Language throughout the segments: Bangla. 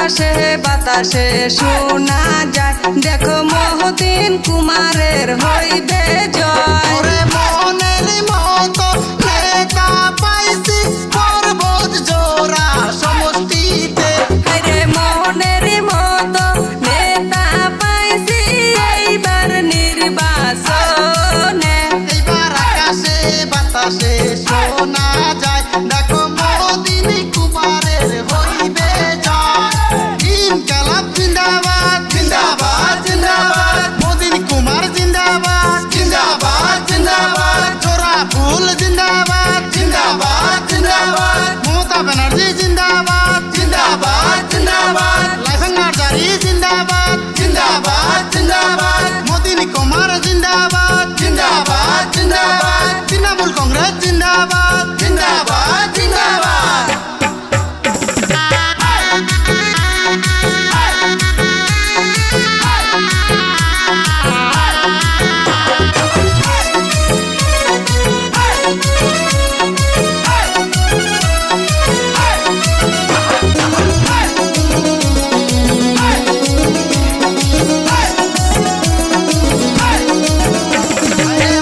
আকাশে বাতাসে শোনা যায়, দেখো মহদিন কুমারের হইবে জয়। ওরে মনের মতো নেতা পাইছি পর্বত জোড়া সমষ্টিতে। আরে মনের মতো নেতা পাইছি এইবার নির্বাচনে। এইবার আকাশে বাতাসে শোনা যায়, দেখো মহদিন কুমারের হইবে জয়। ইনকালাব জিন্দাবাদ জিন্দাবাদ জিন্দাবাদ, মহদিন কুমার জিন্দাবাদ জিন্দাবাদ জিন্দাবাদ, জোড়া ফুল জিন্দাবাদ জিন্দাবাদ জিন্দাবাদ, মমতা ব্যানার্জি জিন্দাবাদ জিন্দাবাদ জিন্দাবাদ, লাইসেন্স নার্জারি জিন্দাবাদ জিন্দাবাদ জিন্দাবাদ, মহদিন কুমার জিন্দাবাদ জিন্দাবাদ জিন্দাবাদ, তৃণমূল কংগ্রেস জিন্দাবাদ জিন্দাবাদ জিন্দাবাদ।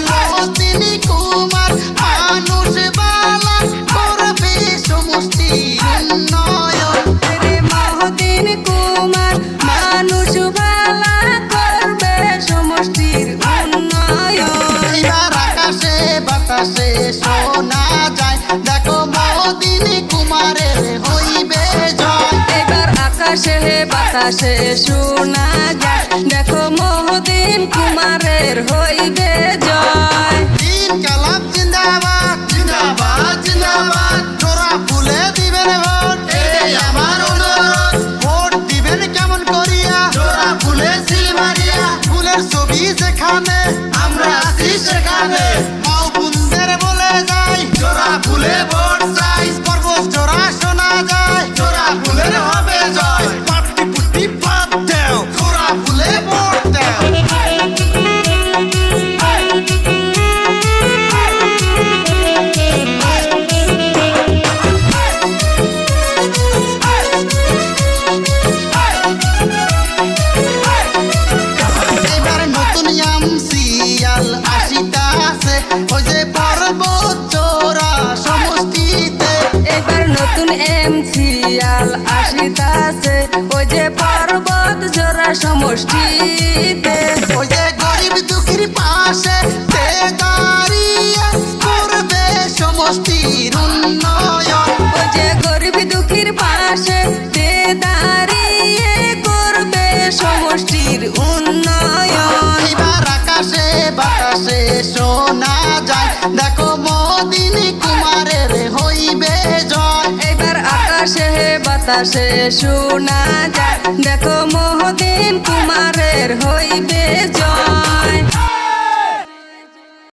মহদিন কুমার মানুষ বালা করবে সমষ্টির উন্নয়ন। আরে মহদিন কুমার মানুষ ভালা করবে সমষ্টির উন্নয়ন। এইবার আকাশে বাতাসে শোনা যায়, দেখো মহদিন কুমারের হইবে জয়। এবার আকাশে বাতাসে শোনা যায়, দেখো মহদিন কুমারের হইবে জয়। ইনকালাব জিন্দাবাদ জিন্দাবাদ জিন্দাবাদ, জোড়া ফুলে দিবেন ভোট এই আমার অনুরোধ। ভোট দিবেন কেমন করিয়া, জোড়া ফুলে সিল মারিয়া, ফুলের ছবি যেখানে আমরা আছি সেখানে। মাও বোনদের বলে যাই, জোড়া ফুলে ভোট চাই, পর্বত জোড়া শোনা যায়, জোড়া ফুলের হবে জয়। পাট্টি পুট্টি বাদ দেও, জোড়া ফুলে ভোট দেও। এবার নতুন আমসিয়াল আসিতাছে, ওই যে পর্বত জোড়া সমষ্টিতে। এবার নতুন এমসিআল আসিতাছে, ওই যে পর্বত জোড়া সমষ্টিতে। ওই যে গরিব দুঃখীর পাশে তে দাঁড়িয়ে করবে সমষ্টির উন্নয়ন। ওই যে গরিব দুঃখীর পাশে তে দাঁড়িয়ে করবে সমষ্টির উন্নয়ন। এইবার আকাশে বাতাসে শোনা যায়, দেখো মহদিন কুমারের হইবে জয়। এবার আকাশে বাতাসে শোনা যায়, দেখো মহদিন কুমারের হইবে জয়।